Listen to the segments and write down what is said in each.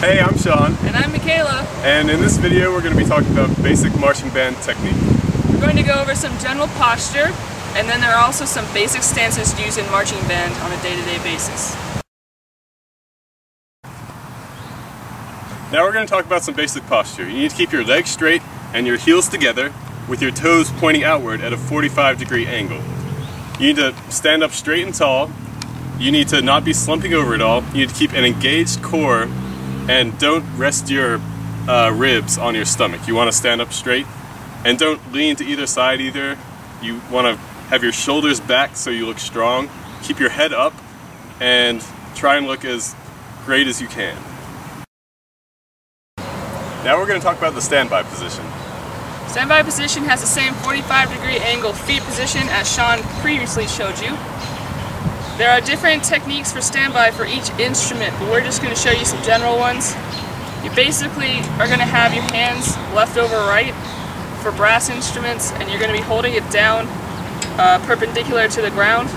Hey, I'm Sean. And I'm Michaela. And in this video we're going to be talking about basic marching band technique. We're going to go over some general posture, and then there are also some basic stances used in marching band on a day-to-day basis. Now we're going to talk about some basic posture. You need to keep your legs straight and your heels together with your toes pointing outward at a 45-degree angle. You need to stand up straight and tall. You need to not be slumping over at all. You need to keep an engaged core and don't rest your ribs on your stomach. You want to stand up straight and don't lean to either side either. You want to have your shoulders back so you look strong. Keep your head up and try and look as great as you can. Now we're going to talk about the standby position. Standby position has the same 45-degree angle feet position as Sean previously showed you. There are different techniques for standby for each instrument, but we're just going to show you some general ones. You basically are going to have your hands left over right for brass instruments, and you're going to be holding it down perpendicular to the ground.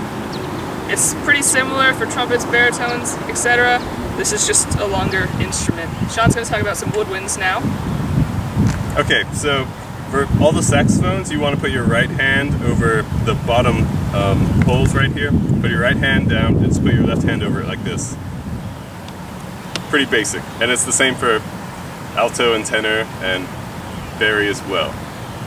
It's pretty similar for trumpets, baritones, etc. This is just a longer instrument. Sean's going to talk about some woodwinds now. Okay, so for all the saxophones, you want to put your right hand over the bottom holes right here. Put your right hand down and just put your left hand over it like this. Pretty basic. And it's the same for alto and tenor and bari as well.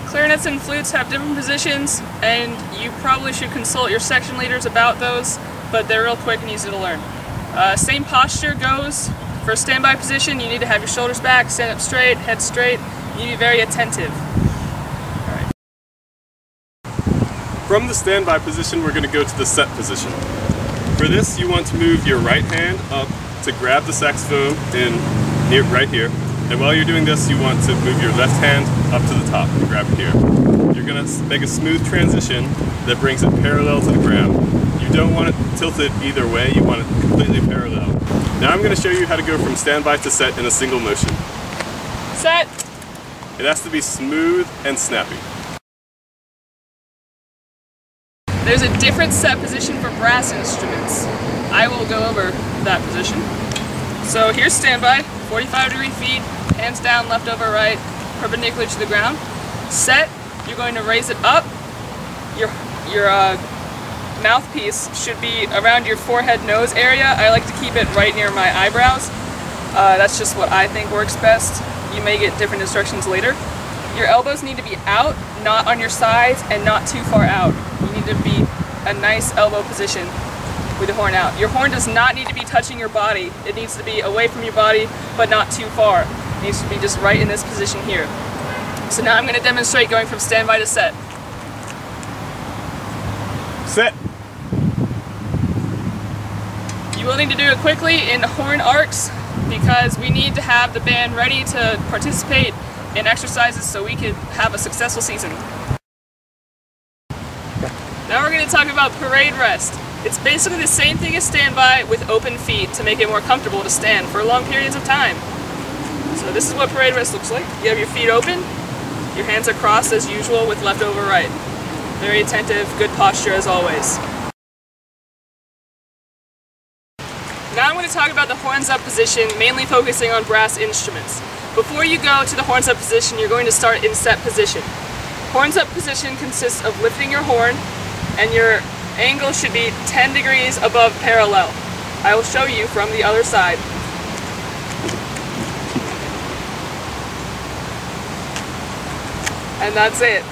Clarinets and flutes have different positions, and you probably should consult your section leaders about those, but they're real quick and easy to learn. Same posture goes for standby position. You need to have your shoulders back, stand up straight, head straight. You need to be very attentive. From the standby position, we're going to go to the set position. For this, you want to move your right hand up to grab the saxophone right here. And while you're doing this, you want to move your left hand up to the top and grab it here. You're going to make a smooth transition that brings it parallel to the ground. You don't want it tilted either way, you want it completely parallel. Now I'm going to show you how to go from standby to set in a single motion. Set! It has to be smooth and snappy. There's a different set position for brass instruments. I will go over that position. So here's standby, 45-degree feet, hands down, left over right, perpendicular to the ground. Set, you're going to raise it up. Your mouthpiece should be around your forehead nose area. I like to keep it right near my eyebrows. That's just what I think works best. You may get different instructions later. Your elbows need to be out, not on your sides, and not too far out. You need to be a nice elbow position with the horn out. Your horn does not need to be touching your body. It needs to be away from your body, but not too far. It needs to be just right in this position here. So now I'm going to demonstrate going from standby to set. Set! You will need to do it quickly in horn arcs because we need to have the band ready to participate in exercises so we can have a successful season. Now we're going to talk about parade rest. It's basically the same thing as standby with open feet to make it more comfortable to stand for long periods of time. So this is what parade rest looks like. You have your feet open, your hands are crossed as usual with left over right. Very attentive, good posture as always. Now I'm going to talk about the horns up position, mainly focusing on brass instruments. Before you go to the horns up position, you're going to start in set position. Horns up position consists of lifting your horn, and your angle should be 10 degrees above parallel. I will show you from the other side. And that's it.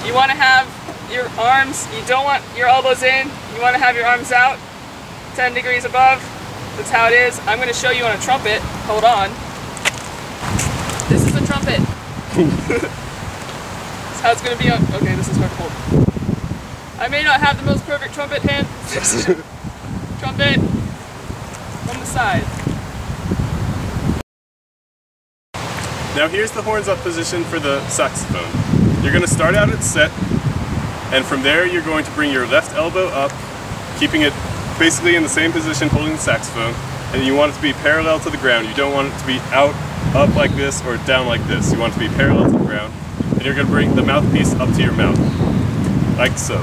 You want to have your arms, you don't want your elbows in, you want to have your arms out, 10 degrees above. That's how it is. I'm going to show you on a trumpet. Hold on. This is a trumpet. That's how it's going to be on. Okay, this is hard to hold. I may not have the most perfect trumpet hand. Trumpet from the side. Now here's the horns up position for the saxophone. You're going to start out at set, and from there you're going to bring your left elbow up, keeping it basically in the same position holding the saxophone, and you want it to be parallel to the ground. You don't want it to be out, up like this, or down like this. You want it to be parallel to the ground, and you're going to bring the mouthpiece up to your mouth, like so.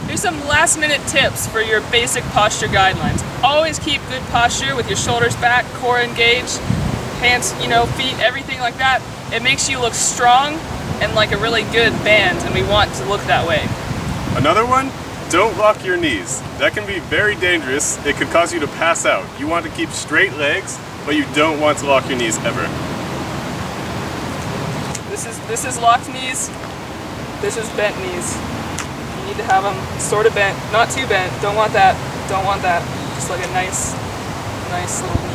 Here's Here's some last minute tips for your basic posture guidelines. Always keep good posture with your shoulders back, core engaged, hands, feet, everything like that. It makes you look strong and like a really good band, and we want to look that way. Another one, don't lock your knees. That can be very dangerous. It could cause you to pass out. You want to keep straight legs, but you don't want to lock your knees ever. This is locked knees. This is bent knees. You need to have them sort of bent, not too bent. Don't want that. Don't want that. Just like a nice little